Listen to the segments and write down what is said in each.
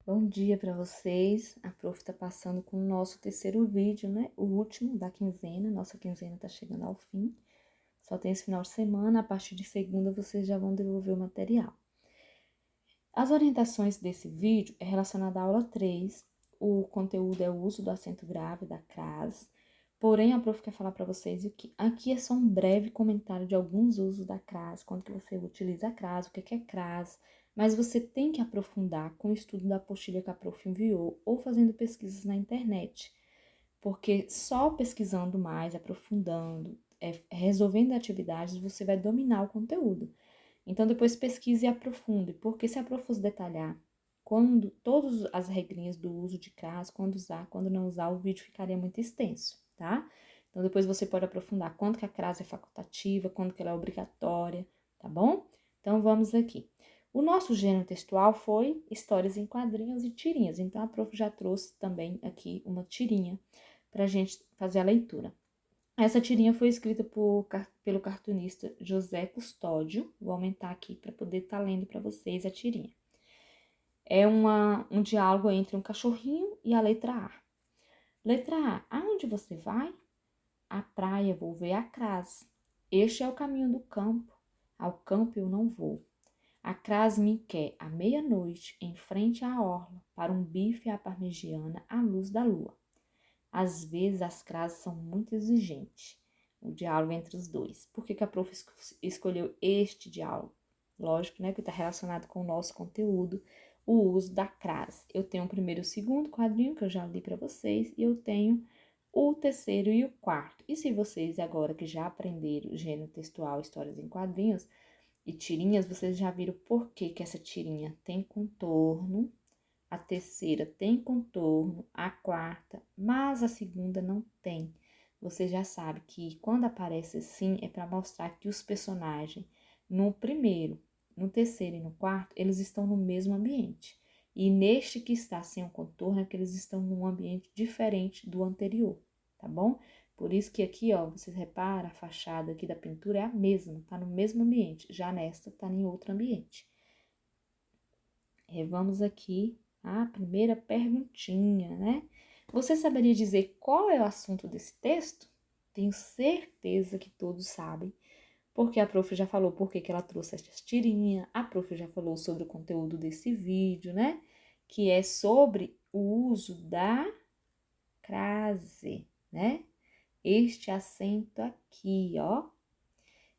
Bom dia para vocês. A prof está passando com o nosso terceiro vídeo, né? O último da quinzena. Nossa quinzena está chegando ao fim. Só tem esse final de semana. A partir de segunda vocês já vão devolver o material. As orientações desse vídeo é relacionada à aula 3. O conteúdo é o uso do acento grave da crase. Porém, a prof quer falar para vocês que aqui é só um breve comentário de alguns usos da crase, quando que você utiliza a crase, o que é crase, mas você tem que aprofundar com o estudo da apostila que a prof enviou ou fazendo pesquisas na internet, porque só pesquisando mais, aprofundando, resolvendo atividades, você vai dominar o conteúdo. Então, depois pesquise e aprofunde, porque se a prof fosse detalhar quando todas as regrinhas do uso de crase, quando usar, quando não usar, o vídeo ficaria muito extenso, tá? Então, depois você pode aprofundar quando que a crase é facultativa, quando que ela é obrigatória, tá bom? Então, vamos aqui. O nosso gênero textual foi histórias em quadrinhos e tirinhas. Então, a prof já trouxe também aqui uma tirinha para a gente fazer a leitura. Essa tirinha foi escrita pelo cartunista José Custódio. Vou aumentar aqui para poder estar lendo para vocês a tirinha. É um diálogo entre um cachorrinho e a letra A. Letra A, aonde você vai? À praia, vou ver a crase. Este é o caminho do campo. Ao campo eu não vou. A crase me quer à meia-noite, em frente à orla, para um bife à parmegiana à luz da lua. Às vezes as crases são muito exigentes. O diálogo entre os dois. Por que a prof escolheu este diálogo? Lógico, né, que está relacionado com o nosso conteúdo, o uso da crase. Eu tenho o primeiro e o segundo quadrinho, que eu já li para vocês, e eu tenho o terceiro e o quarto. E se vocês agora que já aprenderam o gênero textual, histórias em quadrinhos e tirinhas, vocês já viram por que essa tirinha tem contorno, a terceira tem contorno, a quarta, mas a segunda não tem. Você já sabe que quando aparece assim é para mostrar que os personagens no primeiro, no terceiro e no quarto, eles estão no mesmo ambiente. E neste que está sem o contorno é que eles estão num ambiente diferente do anterior, tá bom? Por isso que aqui, ó, vocês reparam, a fachada aqui da pintura é a mesma, tá no mesmo ambiente. Já nesta tá em outro ambiente. Vamos aqui à primeira perguntinha, né? Você saberia dizer qual é o assunto desse texto? Tenho certeza que todos sabem, porque a prof já falou por que ela trouxe essa tirinha, a prof já falou sobre o conteúdo desse vídeo, né? Que é sobre o uso da crase, né? Este acento aqui, ó.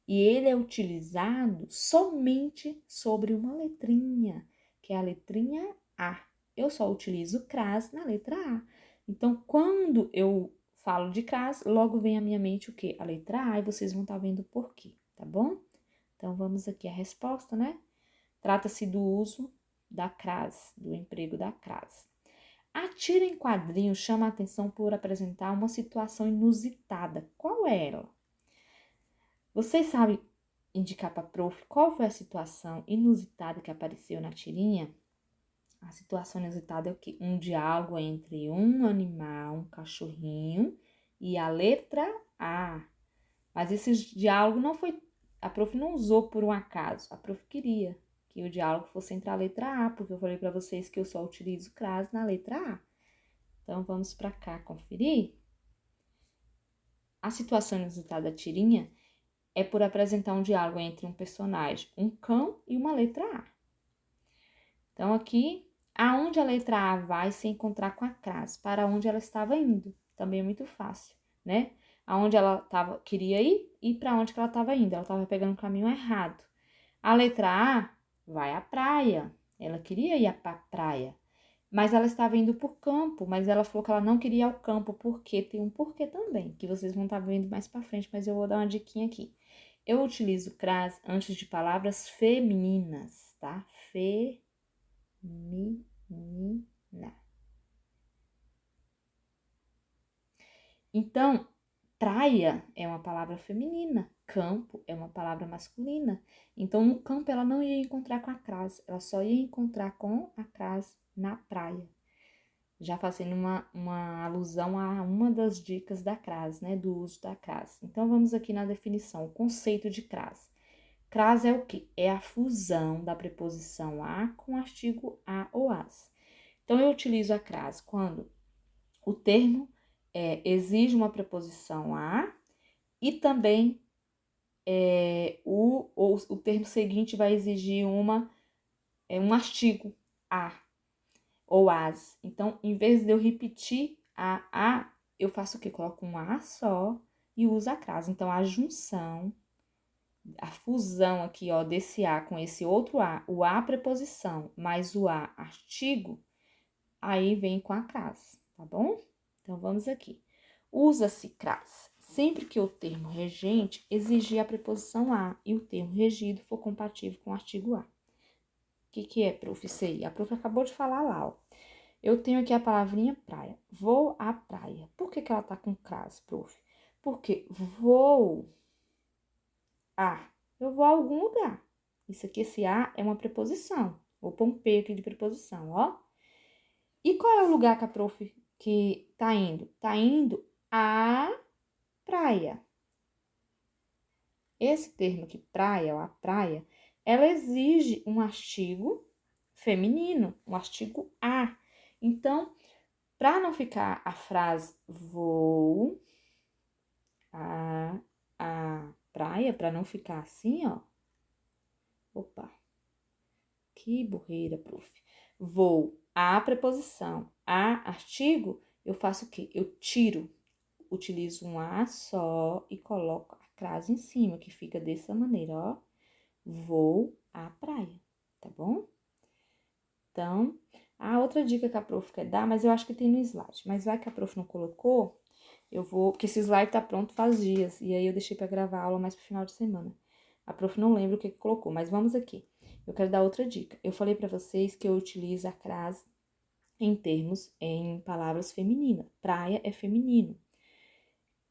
E ele é utilizado somente sobre uma letrinha, que é a letrinha A. Eu só utilizo crase na letra A. Então, quando eu falo de crase, logo vem à minha mente o quê? A letra A, e vocês vão estar vendo por quê, tá bom? Então, vamos aqui à resposta, né? Trata-se do uso da crase, do emprego da crase. A tira em quadrinhos chama a atenção por apresentar uma situação inusitada. Qual é ela? Vocês sabem indicar para a prof qual foi a situação inusitada que apareceu na tirinha? A situação inusitada é o quê? Um diálogo entre um animal, um cachorrinho e a letra A. Mas esse diálogo não foi... A prof não usou por um acaso. A prof queria que o diálogo fosse entre a letra A, porque eu falei para vocês que eu só utilizo crase na letra A. Então, vamos para cá conferir. A situação inusitada da tirinha é por apresentar um diálogo entre um personagem, um cão e uma letra A. Então, aqui, aonde a letra A vai se encontrar com a crase? Para onde ela estava indo? Também é muito fácil, né? Aonde ela queria ir e para onde que ela estava indo. Ela estava pegando o caminho errado. A letra A vai à praia. Ela queria ir para a praia. Mas ela estava indo para o campo, mas ela falou que ela não queria ir ao campo, porque tem um porquê também, que vocês vão estar vendo mais para frente, mas eu vou dar uma diquinha aqui. Eu utilizo crase antes de palavras femininas, tá? Feminina. Então, praia é uma palavra feminina, campo é uma palavra masculina. Então, no campo ela não ia encontrar com a crase, ela só ia encontrar com a crase na praia. Já fazendo uma alusão a uma das dicas da crase, né? Do uso da crase. Então, vamos aqui na definição, o conceito de crase. Crase é o quê? É a fusão da preposição a com o artigo a ou as. Então, eu utilizo a crase quando o termo exige uma preposição a e também o termo seguinte vai exigir um artigo a ou as. Então, em vez de eu repetir a, eu faço o quê? Coloco um a só e uso a crase. Então, a junção, a fusão aqui, ó, desse a com esse outro a, o a preposição mais o a artigo, aí vem com a crase, tá bom? Então, vamos aqui. Usa-se crase sempre que o termo regente exigir a preposição a e o termo regido for compatível com o artigo a. O que é, prof? Isso aí? A prof acabou de falar lá, ó. Eu tenho aqui a palavrinha praia. Vou à praia. Por que ela tá com crase, prof? Porque vou a. Eu vou a algum lugar. Isso aqui, esse a é uma preposição. Vou pôr um P aqui de preposição, ó. E qual é o lugar que a prof que tá indo? Tá indo à praia. Esse termo aqui, praia, ou a praia, ela exige um artigo feminino, um artigo a. Então, para não ficar a frase vou a praia, para não ficar assim, ó. Opa, que burreira, prof. Vou a preposição, a artigo, eu faço o quê? Eu tiro, utilizo um a só e coloco a crase em cima, que fica dessa maneira, ó. Vou à praia, tá bom? Então, a outra dica que a prof quer dar, mas eu acho que tem no slide, mas vai que a prof não colocou, eu vou, porque esse slide tá pronto faz dias, e aí eu deixei para gravar a aula mais pro final de semana. A prof não lembra o que colocou, mas vamos aqui. Eu quero dar outra dica. Eu falei para vocês que eu utilizo a crase em palavras femininas. Praia é feminino.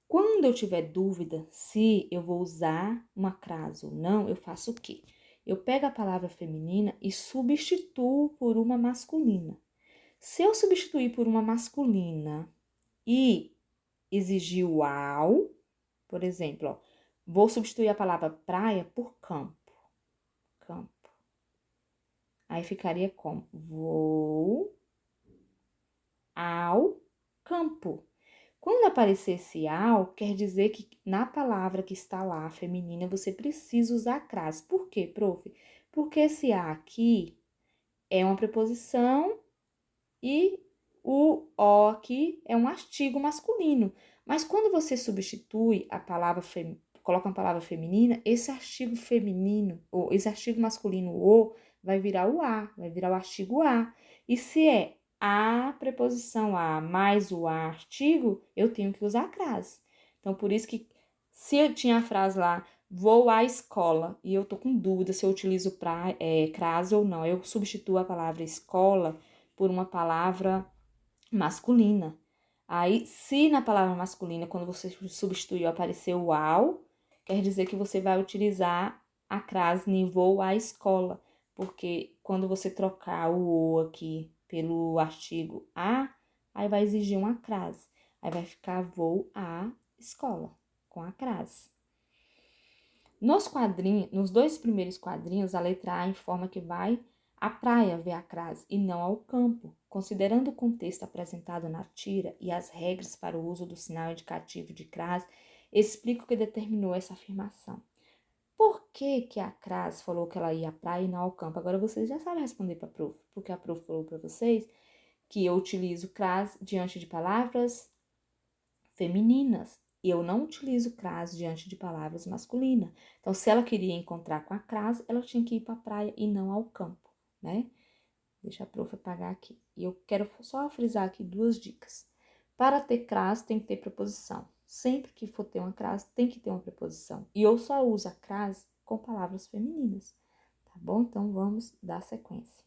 Quando eu tiver dúvida se eu vou usar uma crase ou não, eu faço o quê? Eu pego a palavra feminina e substituo por uma masculina. Se eu substituir por uma masculina e exigir o ao, por exemplo, ó, vou substituir a palavra praia por campo. Campo. Aí ficaria como? Vou ao campo. Quando aparecer esse ao, quer dizer que na palavra que está lá, feminina, você precisa usar a crase. Por quê, prof? Porque esse a aqui é uma preposição e o o aqui é um artigo masculino. Mas quando você substitui a palavra, coloca uma palavra feminina, esse artigo feminino, ou esse artigo masculino, o, vai virar o a, vai virar o artigo a. E se é a preposição a mais o a artigo, eu tenho que usar a crase. Então, por isso que se eu tinha a frase lá, vou à escola, e eu tô com dúvida se eu utilizo crase ou não, eu substituo a palavra escola por uma palavra masculina. Aí, se na palavra masculina, quando você substituiu, apareceu o ao, quer dizer que você vai utilizar a crase vou à escola, porque quando você trocar o aqui pelo artigo a, aí vai exigir uma crase. Aí vai ficar vou à escola, com a crase. Nos dois primeiros quadrinhos, a letra A informa que vai à praia ver a crase e não ao campo. Considerando o contexto apresentado na tira e as regras para o uso do sinal indicativo de crase, explico o que determinou essa afirmação. Por que a crase falou que ela ia à praia e não ao campo? Agora vocês já sabem responder para a prof, porque a prof falou para vocês que eu utilizo crase diante de palavras femininas. Eu não utilizo crase diante de palavras masculinas. Então, se ela queria encontrar com a crase, ela tinha que ir para a praia e não ao campo, né? Deixa a prof apagar aqui. E eu quero só frisar aqui duas dicas. Para ter crase, tem que ter preposição. Sempre que for ter uma crase, tem que ter uma preposição. E eu só uso a crase com palavras femininas, tá bom? Então, vamos dar sequência.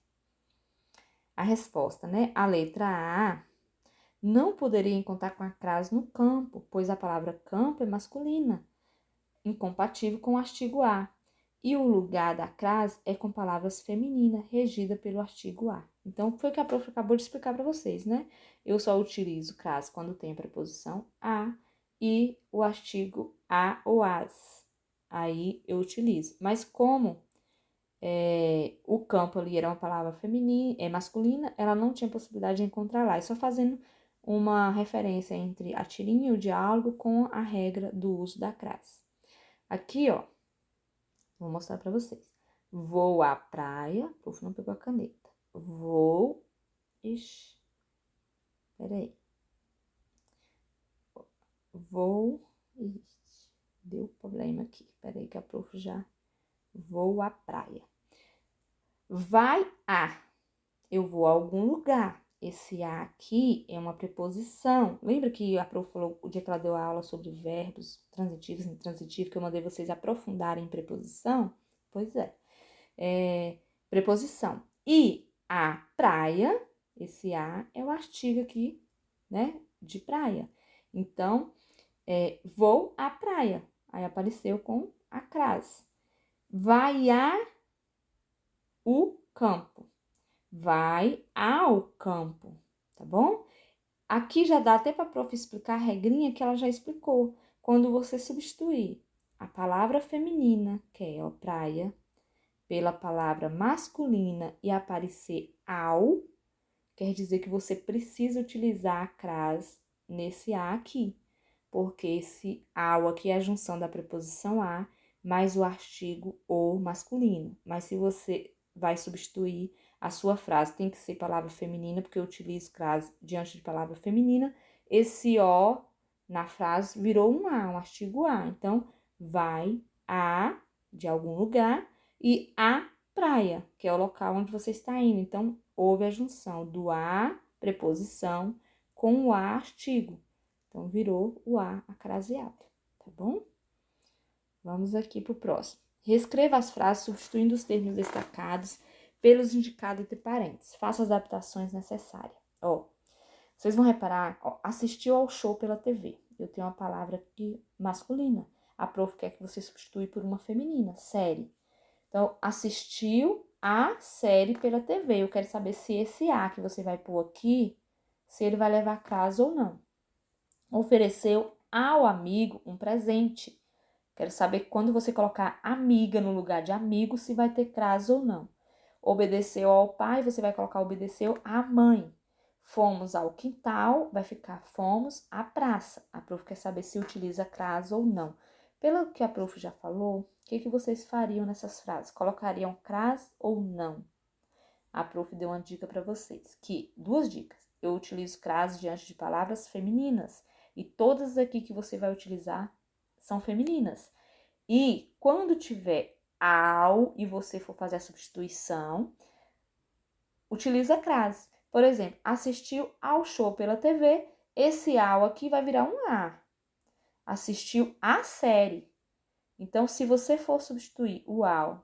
A resposta, né? A letra A não poderia encontrar com a crase no campo, pois a palavra campo é masculina, incompatível com o artigo a. E o lugar da crase é com palavras femininas, regida pelo artigo a. Então, foi o que a prof acabou de explicar para vocês, né? Eu só utilizo crase quando tem a preposição a e o artigo a ou as. Aí eu utilizo. Mas como o campo ali era uma palavra feminina, masculina, ela não tinha possibilidade de encontrar lá. É só fazendo uma referência entre a tirinha e o diálogo com a regra do uso da crase. Aqui, ó, vou mostrar para vocês. Vou à praia, prof, não pegou a caneta. Vou, ixi, peraí. Vou, ixi, deu problema aqui. Peraí que a prof já, vou à praia. Vai a, eu vou a algum lugar. Esse a aqui é uma preposição. Lembra que a prof falou o dia que ela deu a aula sobre verbos transitivos e intransitivos, que eu mandei vocês aprofundarem em preposição? Pois é preposição. E a praia, esse a é o artigo aqui, né, de praia. Então, vou à praia. Aí apareceu com a crase. Vai a o campo. Vai ao campo, tá bom? Aqui já dá até para a prof explicar a regrinha que ela já explicou. Quando você substituir a palavra feminina, que é a praia, pela palavra masculina e aparecer ao, quer dizer que você precisa utilizar a crase nesse a aqui, porque esse ao aqui é a junção da preposição a mais o artigo o masculino. Mas se você vai substituir a sua frase, tem que ser palavra feminina, porque eu utilizo crase diante de palavra feminina, esse o na frase virou um a, um artigo a. Então, vai a de algum lugar e a praia, que é o local onde você está indo. Então, houve a junção do a, preposição, com o a, artigo. Então, virou o a acraseado, tá bom? Vamos aqui para o próximo. Reescreva as frases substituindo os termos destacados pelos indicados entre parênteses. Faça as adaptações necessárias. Ó, vocês vão reparar, ó, assistiu ao show pela TV. Eu tenho uma palavra aqui masculina. A prof quer que você substitui por uma feminina, série. Então, assistiu a série pela TV. Eu quero saber se esse a que você vai pôr aqui, se ele vai levar crase ou não. Ofereceu ao amigo um presente. Quero saber quando você colocar amiga no lugar de amigo, se vai ter crase ou não. Obedeceu ao pai, você vai colocar obedeceu à mãe. Fomos ao quintal, vai ficar fomos à praça. A prof quer saber se utiliza crase ou não. Pelo que a prof já falou, o que vocês fariam nessas frases? Colocariam crase ou não? A prof deu uma dica para vocês, duas dicas. Eu utilizo crase diante de palavras femininas e todas aqui que você vai utilizar são femininas. E quando tiver ao e você for fazer a substituição, utiliza crase. Por exemplo, assistiu ao show pela TV, esse ao aqui vai virar um a. Assistiu a série. Então, se você for substituir o ao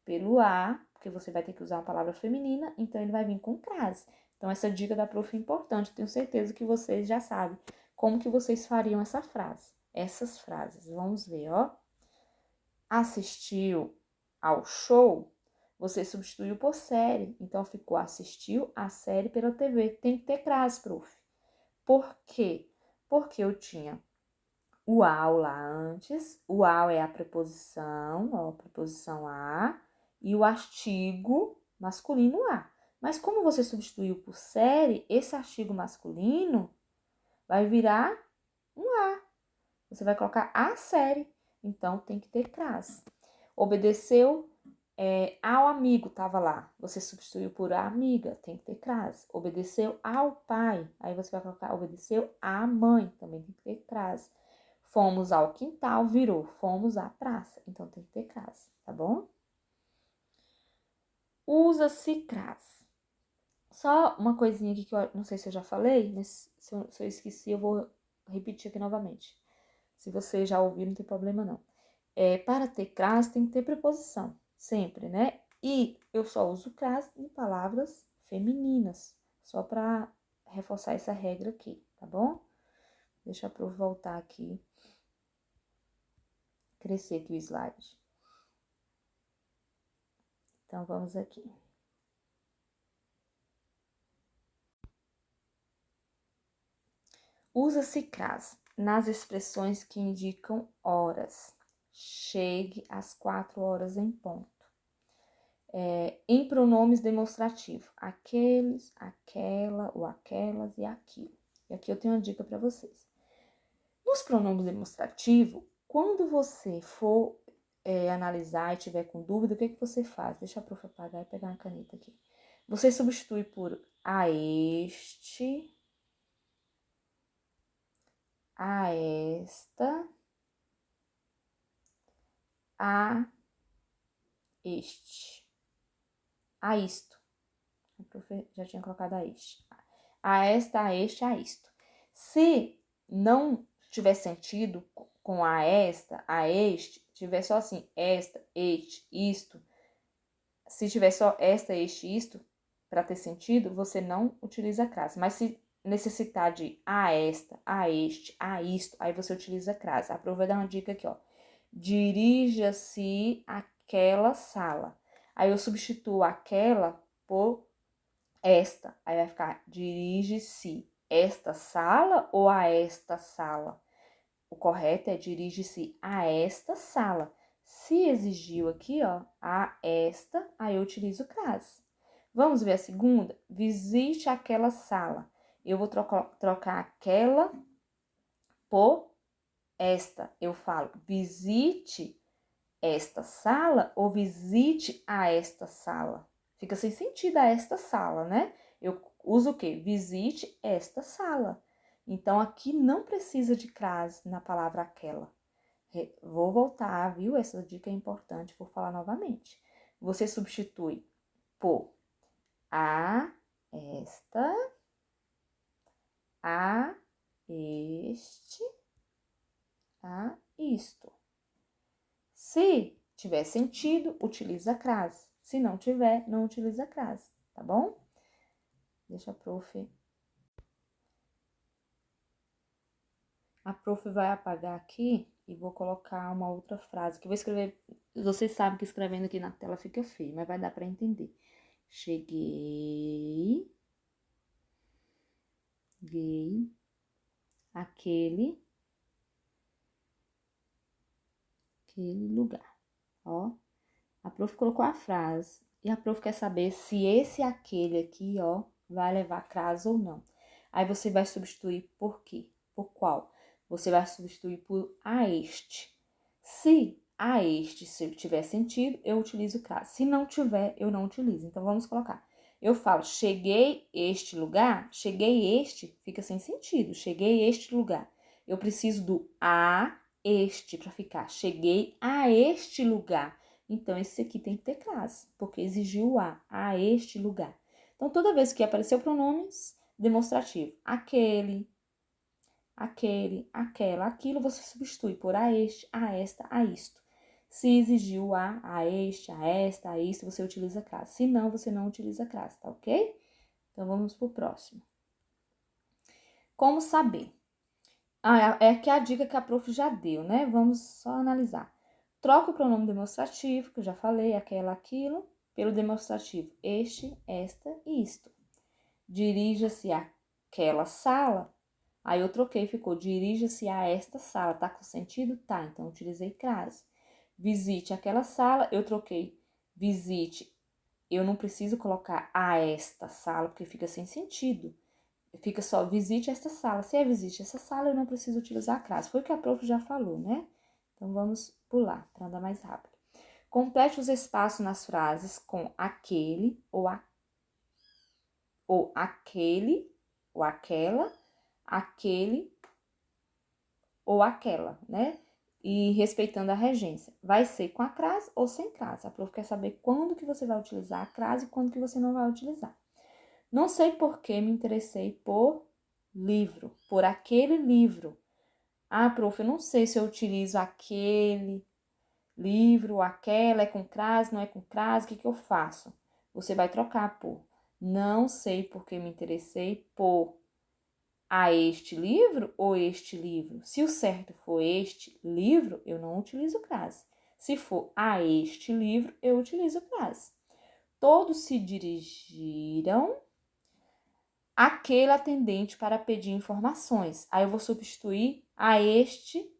pelo a, porque você vai ter que usar uma palavra feminina, então ele vai vir com crase. Então, essa dica da prof é importante. Tenho certeza que vocês já sabem como que vocês fariam essa frase. Essas frases. Vamos ver, ó. Assistiu ao show, você substituiu por série. Então, ficou assistiu a série pela TV. Tem que ter crase, prof. Por quê? Porque eu tinha o ao lá antes. O ao é a preposição, ó, a preposição a. E o artigo masculino a. Mas como você substituiu por série, esse artigo masculino vai virar um a. Você vai colocar a série. Então, tem que ter crase. Obedeceu ao amigo, estava lá. Você substituiu por a amiga, tem que ter crase. Obedeceu ao pai, aí você vai colocar obedeceu à mãe, também tem que ter crase. Fomos ao quintal, virou fomos à praça, então tem que ter crase, tá bom? Usa-se crase. Só uma coisinha aqui que eu não sei se eu já falei, mas se eu esqueci, eu vou repetir aqui novamente. Se você já ouviu, não tem problema não. Para ter crase, tem que ter preposição, sempre, né? E eu só uso crase em palavras femininas, só para reforçar essa regra aqui, tá bom? Deixa eu voltar aqui, crescer aqui o slide. Então, vamos aqui. Usa-se crase nas expressões que indicam horas. Chegue às 4 horas em ponto. em pronomes demonstrativos. Aqueles, aquela, ou aquelas e aquilo. E aqui eu tenho uma dica para vocês. Nos pronomes demonstrativos, quando você for analisar e tiver com dúvida, o que você faz? Deixa a prof apagar e pegar uma caneta aqui. Você substitui por a este, a esta, a este, a isto. A prof já tinha colocado a este. A esta, a este, a isto. Se não tiver sentido com a esta, a este, tiver só assim, esta, este, isto, se tiver só esta, este, isto, para ter sentido, você não utiliza a crase. Mas se necessitar de a esta, a este, a isto, aí você utiliza a crase. A prof vai dar uma dica aqui, ó. Dirija-se àquela sala. Aí eu substituo aquela por esta. Aí vai ficar dirige-se esta sala ou a esta sala? O correto é dirige-se a esta sala. Se exigiu aqui, ó, a esta, aí eu utilizo crase. Vamos ver a segunda? Visite aquela sala. Eu vou trocar aquela por esta. Eu falo visite esta sala ou visite a esta sala. Fica sem sentido a esta sala, né? Eu uso o quê? Visite esta sala. Então, aqui não precisa de crase na palavra aquela. Vou voltar, viu? Essa dica é importante, vou falar novamente. Você substitui por a esta, a este, a isto. Se tiver sentido, utiliza a crase. Se não tiver, não utiliza a crase, tá bom? Deixa a prof. A prof vai apagar aqui e vou colocar uma outra frase que eu vou escrever. Vocês sabem que escrevendo aqui na tela fica feio, mas vai dar para entender. Cheguei aquele lugar. Ó, a prof colocou a frase e a prof quer saber se esse aquele aqui, ó, vai levar crase ou não. Aí você vai substituir por quê? Por qual? Você vai substituir por a este. Se a este, se tiver sentido, eu utilizo crase. Se não tiver, eu não utilizo. Então, vamos colocar. Eu falo, cheguei este lugar, cheguei este, fica sem sentido. Cheguei este lugar. Eu preciso do a este para ficar. Cheguei a este lugar. Então, esse aqui tem que ter crase, porque exigiu o a este lugar. Então, toda vez que aparecer pronomes demonstrativo, aquele, aquela, aquilo, você substitui por a este, a esta, a isto. Se exigiu a este, a esta, a isto, você utiliza crase. Se não, você não utiliza crase, tá ok? Então, vamos pro próximo. Como saber? É que a dica que a prof já deu, né? Vamos só analisar. Troca o pronome demonstrativo, que eu já falei, aquela, aquilo, pelo demonstrativo este, esta e isto. Dirija-se àquela sala. Aí eu troquei, ficou dirija-se a esta sala. Tá com sentido? Tá, então eu utilizei crase. Visite aquela sala, eu troquei visite. Eu não preciso colocar a esta sala, porque fica sem sentido. Fica só visite esta sala. Se é visite essa sala, eu não preciso utilizar a crase. Foi o que a prof já falou, né? Então, vamos pular para andar mais rápido. Complete os espaços nas frases com aquele ou aquele ou aquela, aquele ou aquela, né? E respeitando a regência. Vai ser com a crase ou sem crase. A prof quer saber quando que você vai utilizar a crase e quando que você não vai utilizar. Não sei por que me interessei por livro, por aquele livro. Ah, prof, eu não sei se eu utilizo aquele livro, aquela, é com crase, não é com crase, o que eu faço? Você vai trocar por não sei por que me interessei por a este livro ou este livro. Se o certo for este livro, eu não utilizo crase. Se for a este livro, eu utilizo crase. Todos se dirigiram àquele atendente para pedir informações. Aí eu vou substituir a este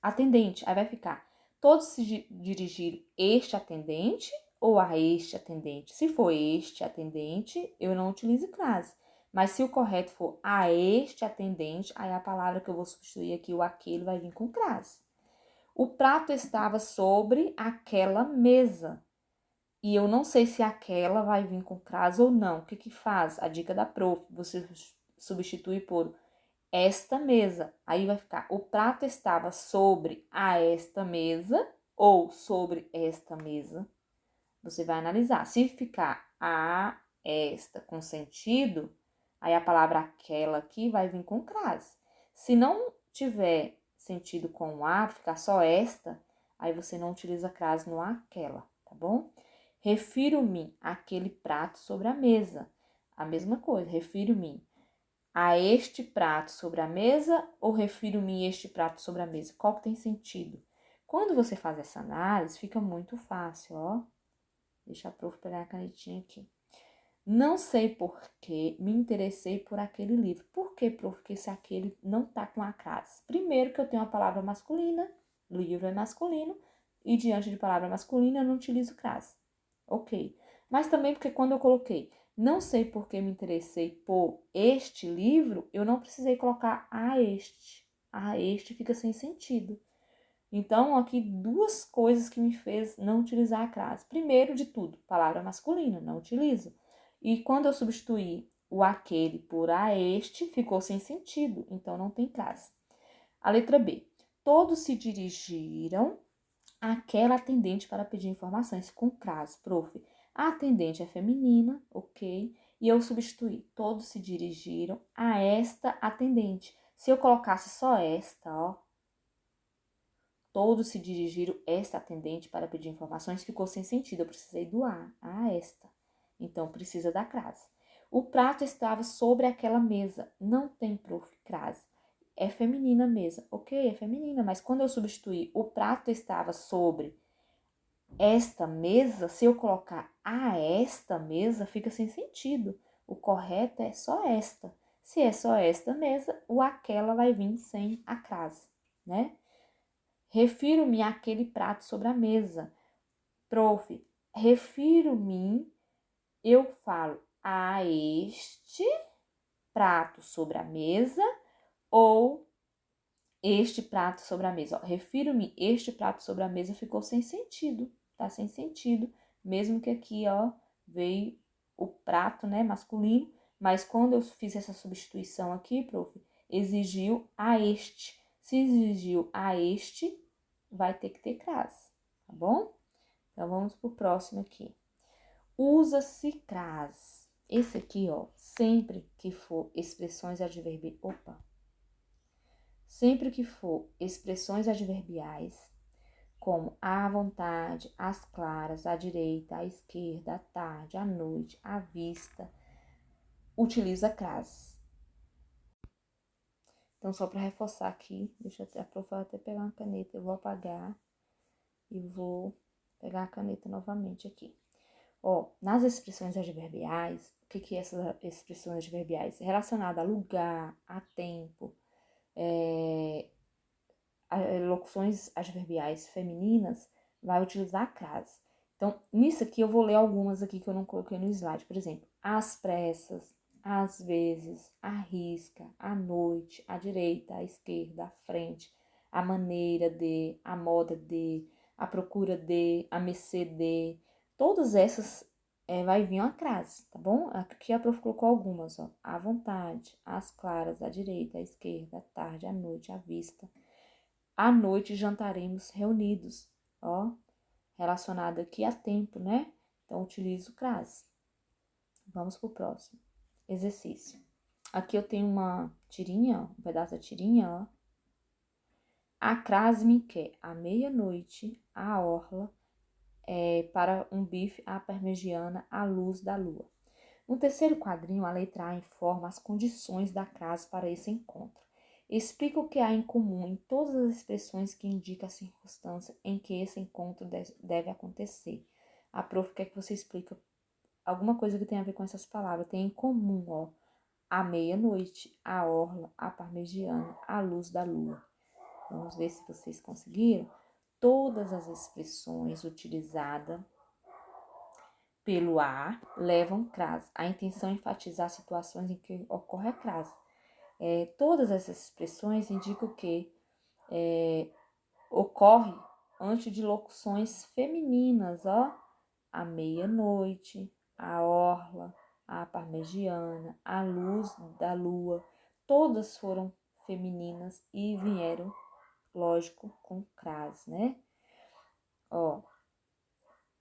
atendente. Aí vai ficar todos se dirigiram este atendente ou a este atendente? Se for este atendente, eu não utilizo crase. Mas se o correto for a este atendente, aí a palavra que eu vou substituir aqui, o aquele, vai vir com crase. O prato estava sobre aquela mesa. E eu não sei se aquela vai vir com crase ou não. O que que faz? A dica da prof. Você substitui por esta mesa. Aí vai ficar, o prato estava sobre a esta mesa ou sobre esta mesa. Você vai analisar. Se ficar a esta com sentido, aí a palavra aquela aqui vai vir com crase. Se não tiver sentido com a, ficar só esta, aí você não utiliza crase no aquela, tá bom? Refiro-me àquele prato sobre a mesa. A mesma coisa, refiro-me a este prato sobre a mesa ou refiro-me a este prato sobre a mesa? Qual que tem sentido? Quando você faz essa análise, fica muito fácil, ó. Deixa a prof pegar a canetinha aqui. Não sei por que me interessei por aquele livro. Por que, prof? Porque esse aquele não tá com a crase. Primeiro que eu tenho uma palavra masculina, livro é masculino, e diante de palavra masculina eu não utilizo crase. Ok. Mas também porque quando eu coloquei não sei por que me interessei por este livro, eu não precisei colocar a este. A este fica sem sentido. Então, aqui duas coisas que me fez não utilizar a crase. Primeiro de tudo, palavra masculina, não utilizo. E quando eu substituí o aquele por a este, ficou sem sentido, então não tem crase. A letra B. Todos se dirigiram àquela atendente para pedir informações com crase. Prof, a atendente é feminina, ok? E eu substituí. Todos se dirigiram a esta atendente. Se eu colocasse só esta, ó, todos se dirigiram a esta atendente para pedir informações, ficou sem sentido. Eu precisei do a esta. Então, precisa da crase. O prato estava sobre aquela mesa. Não tem, prof, crase. É feminina a mesa. Ok, é feminina, mas quando eu substituir o prato estava sobre esta mesa, se eu colocar a esta mesa, fica sem sentido. O correto é só esta. Se é só esta mesa, o aquela vai vir sem a crase, né? Refiro-me àquele prato sobre a mesa. Prof, refiro-me, eu falo a este prato sobre a mesa ou este prato sobre a mesa. Refiro-me, este prato sobre a mesa ficou sem sentido, tá sem sentido. Mesmo que aqui, ó, veio o prato, né, masculino, mas quando eu fiz essa substituição aqui, prof, exigiu a este. Se exigiu a este, vai ter que ter crase, tá bom? Então, vamos pro próximo aqui. Usa-se crase. Esse aqui, ó, sempre que for expressões adverbiais... Sempre que for expressões adverbiais, como à vontade, às claras, à direita, à esquerda, à tarde, à noite, à vista, utiliza crase. Então, só para reforçar aqui, deixa a prof até pegar uma caneta, eu vou apagar e vou pegar a caneta novamente aqui. Ó, nas expressões adverbiais, o que é essas expressões adverbiais? Relacionada a lugar, a tempo, locuções adverbiais femininas, vai utilizar a crase. Então, nisso aqui eu vou ler algumas aqui que eu não coloquei no slide. Por exemplo, às pressas, às vezes, à risca, à noite, à direita, à esquerda, à frente, à maneira de, à moda de, à procura de, à mercê de. Todas essas vai vir uma crase, tá bom? Aqui a prof colocou algumas, ó. À vontade, às claras, à direita, à esquerda, à tarde, à noite, à vista. À noite jantaremos reunidos, ó, relacionado aqui a tempo, né? Então, utilizo crase. Vamos pro próximo. Exercício. Aqui eu tenho uma tirinha, um pedaço da tirinha, ó. A crase me quer à meia-noite, à orla, para um bife à parmegiana à luz da lua. No terceiro quadrinho, a letra A informa as condições da crase para esse encontro. Explica o que há em comum em todas as expressões que indicam a circunstância em que esse encontro deve acontecer. A prof quer que você explique alguma coisa que tenha a ver com essas palavras. Tem em comum, ó, à meia-noite, à orla, à parmegiana, à luz da lua. Vamos ver se vocês conseguiram. Todas as expressões utilizadas pelo a levam crase. A intenção é enfatizar situações em que ocorre a crase. Todas essas expressões indicam que ocorre antes de locuções femininas, ó. A meia-noite, a orla, a parmegiana, a luz da lua, todas foram femininas e vieram, lógico, com crase, né? Ó,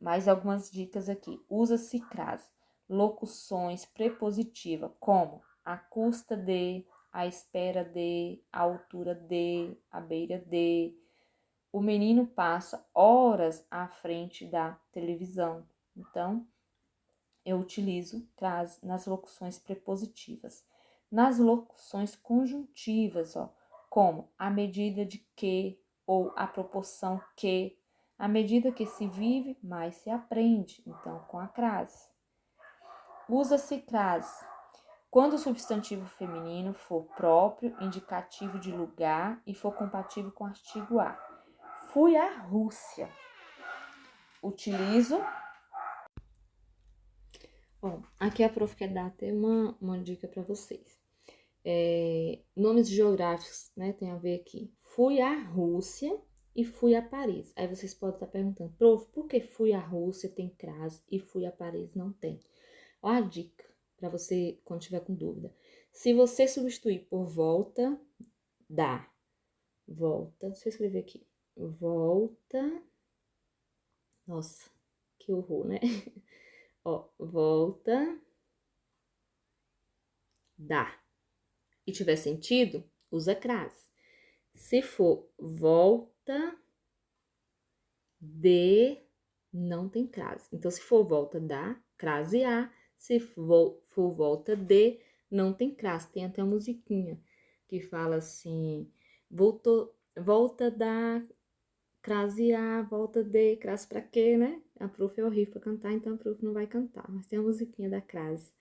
mais algumas dicas aqui. Usa-se crase. Locuções prepositivas, como à custa de, à espera de, à altura de, à beira de. O menino passa horas à frente da televisão. Então, eu utilizo crase nas locuções prepositivas. Nas locuções conjuntivas, ó, como à medida de que ou à proporção que, à medida que se vive, mais se aprende. Então, com a crase. Usa-se crase quando o substantivo feminino for próprio, indicativo de lugar e for compatível com o artigo a. Fui à Rússia. Utilizo. Bom, aqui a prof quer dar até uma dica para vocês. Nomes geográficos, né? Tem a ver aqui. Fui à Rússia e fui a Paris. Aí vocês podem estar perguntando, prof, por que fui à Rússia tem crase e fui a Paris não tem? Ó a dica para você quando tiver com dúvida. Se você substituir por volta, dá. Volta, deixa eu escrever aqui. Volta. Nossa, que horror, né? Ó, volta, dá. E tiver sentido, usa crase. Se for volta de, não tem crase. Então, se for volta da, crase a. Se for volta de, não tem crase. Tem até uma musiquinha que fala assim, volta da, crase a, volta de, crase pra quê, né? A prof é horrível pra cantar, então a prof não vai cantar. Mas tem a musiquinha da crase.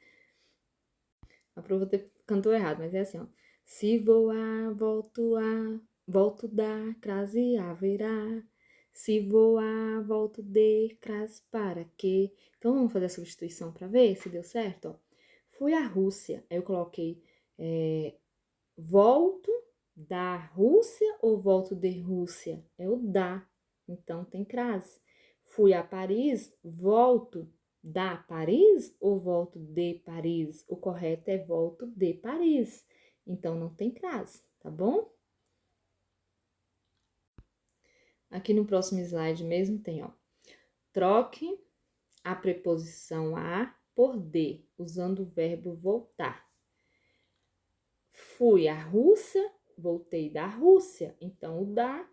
A prof até cantou errado, mas é assim, ó. Se voar, volto da, crase haverá. Se voar, volto de, crase para quê? Então, vamos fazer a substituição para ver se deu certo, ó. Fui à Rússia, aí eu coloquei volto da Rússia ou volto de Rússia? É o da, então tem crase. Fui a Paris, volto da Paris ou volto de Paris? O correto é volto de Paris. Então, não tem crase, tá bom? Aqui no próximo slide mesmo tem, ó. Troque a preposição a por de, usando o verbo voltar. Fui à Rússia, voltei da Rússia. Então, o da,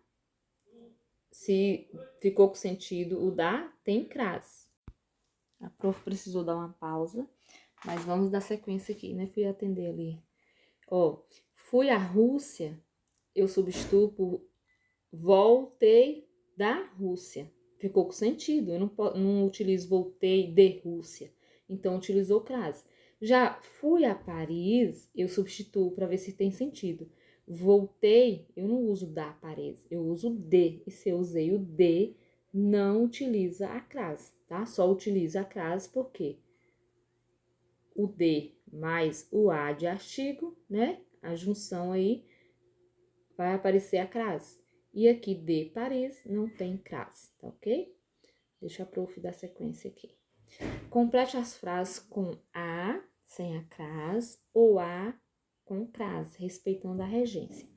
se ficou com sentido, o da tem crase. A prof precisou dar uma pausa, mas vamos dar sequência aqui, né? Fui atender ali. Ó, fui à Rússia, eu substituo por voltei da Rússia. Ficou com sentido, eu não utilizo voltei de Rússia. Então, utilizou crase. Já fui a Paris, eu substituo para ver se tem sentido. Voltei, eu não uso da Paris, eu uso de. E se eu usei o de, não utiliza a crase, tá? Só utiliza a crase porque o de mais o a de artigo, né? A junção aí vai aparecer a crase. E aqui de Paris não tem crase, tá ok? Deixa a prof dar sequência aqui. Complete as frases com a, sem a crase, ou a com crase, respeitando a regência.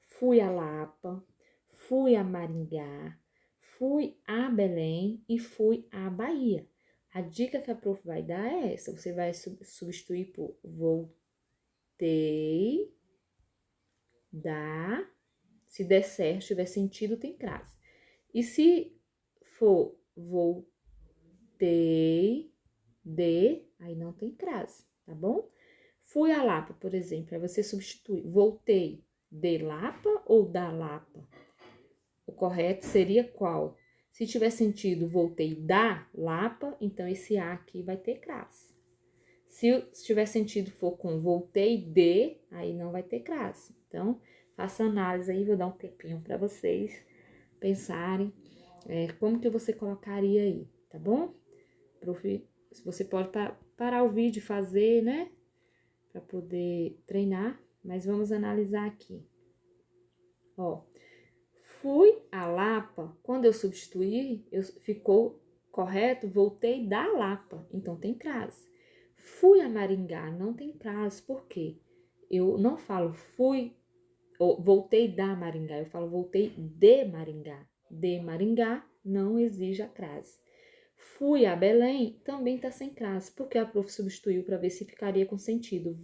Fui a Lapa, fui a Maringá, fui a Belém e fui à Bahia. A dica que a prof vai dar é essa. Você vai substituir por voltei da. Se der certo, tiver sentido, tem crase. E se for voltei de, aí não tem crase, tá bom? Fui a Lapa, por exemplo, aí você substitui voltei de Lapa ou da Lapa? O correto seria qual? Se tiver sentido voltei da Lapa, então esse A aqui vai ter crase. Se tiver sentido for com voltei de, aí não vai ter crase. Então, faça análise aí, vou dar um tempinho para vocês pensarem como que você colocaria aí, tá bom? Prof, Você pode parar o vídeo e fazer, né? Para poder treinar. Mas vamos analisar aqui. Ó, fui a Lapa. Quando eu substituí, ficou correto, voltei da Lapa. Então, tem crase. Fui a Maringá, não tem crase. Por quê? Eu não falo fui, ou voltei da Maringá. Eu falo voltei de Maringá. De Maringá não exige a crase. Fui a Belém, também tá sem crase. Porque a prof substituiu para ver se ficaria com sentido.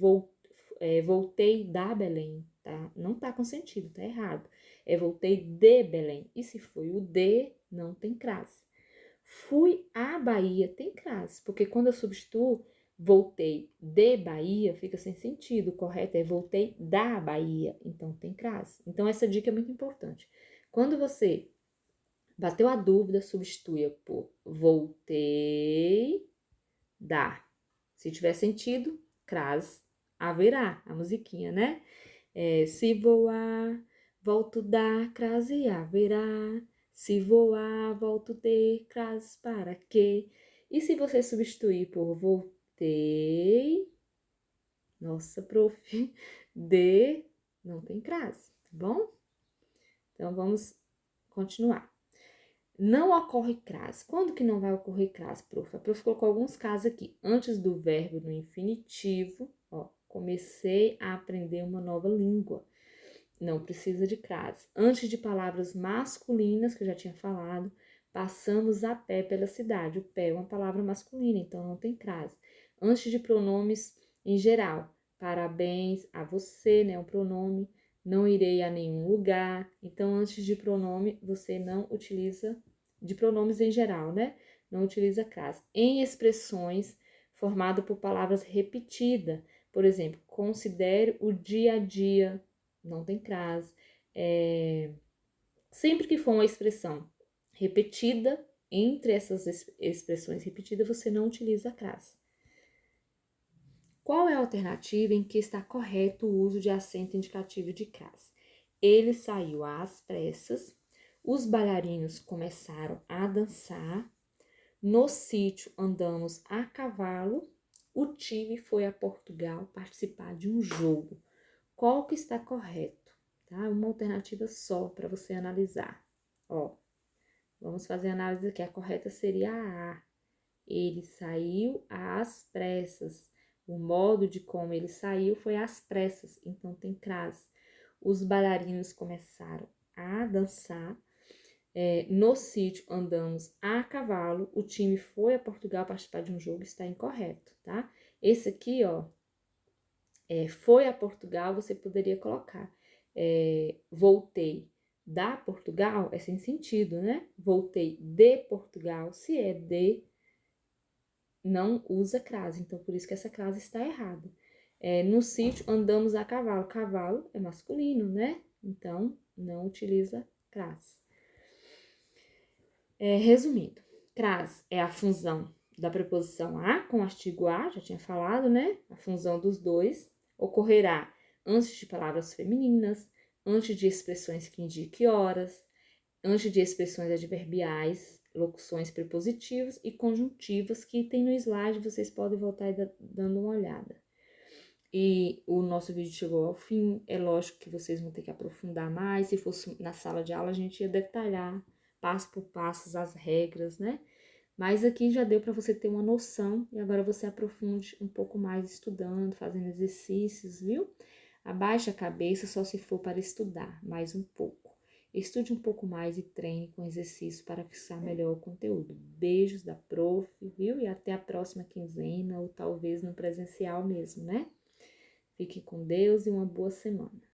Voltei da Belém, tá? Não tá com sentido, tá errado. Voltei de Belém. E se foi o de, não tem crase. Fui à Bahia, tem crase, porque quando eu substituo voltei de Bahia, fica sem sentido. O correto é voltei da Bahia, então tem crase. Então essa dica é muito importante. Quando você bateu a dúvida, substitua por voltei da. Se tiver sentido, crase haverá, a musiquinha, né? Se voar, volto dar, crase haverá. Se voar, volto ter, crase para quê? E se você substituir por voltei, nossa, prof, de, não tem crase, tá bom? Então, vamos continuar. Não ocorre crase. Quando que não vai ocorrer crase, prof? A prof colocou alguns casos aqui. Antes do verbo no infinitivo, ó, comecei a aprender uma nova língua. Não precisa de crase. Antes de palavras masculinas, que eu já tinha falado, passamos a pé pela cidade. O pé é uma palavra masculina, então não tem crase. Antes de pronomes em geral, parabéns a você, né? O pronome. Não irei a nenhum lugar. Então, antes de pronome, você não utiliza, de pronomes em geral, né? Não utiliza crase. Em expressões formadas por palavras repetidas, por exemplo, considere o dia a dia, não tem crase. Sempre que for uma expressão repetida, entre essas expressões repetidas, você não utiliza a crase. Qual é a alternativa em que está correto o uso de acento indicativo de crase? Ele saiu às pressas, os bailarinos começaram a dançar, no sítio andamos a cavalo, o time foi a Portugal participar de um jogo. Qual que está correto? Tá? Uma alternativa só para você analisar. Ó, vamos fazer a análise aqui. A correta seria a A. Ele saiu às pressas. O modo de como ele saiu foi às pressas, então tem crase. Os bailarinos começaram a dançar. No sítio andamos a cavalo. O time foi a Portugal participar de um jogo, está incorreto, tá? Esse aqui, ó, foi a Portugal, você poderia colocar. Voltei da Portugal, é sem sentido, né? Voltei de Portugal, se é de, não usa crase, então por isso que essa crase está errada. No sítio andamos a cavalo, cavalo é masculino, né? Então não utiliza crase. Resumindo, crase é a função da preposição a com o artigo a, já tinha falado, né? A função dos dois ocorrerá antes de palavras femininas, antes de expressões que indiquem horas, antes de expressões adverbiais, locuções prepositivas e conjuntivas que tem no slide, vocês podem voltar e dando uma olhada. E o nosso vídeo chegou ao fim, é lógico que vocês vão ter que aprofundar mais, se fosse na sala de aula a gente ia detalhar passo por passo as regras, né? Mas aqui já deu para você ter uma noção e agora você aprofunde um pouco mais estudando, fazendo exercícios, viu? Abaixe a cabeça só se for para estudar mais um pouco. Estude um pouco mais e treine com exercício para fixar melhor o conteúdo. Beijos da prof, viu? E até a próxima quinzena ou talvez no presencial mesmo, né? Fique com Deus e uma boa semana.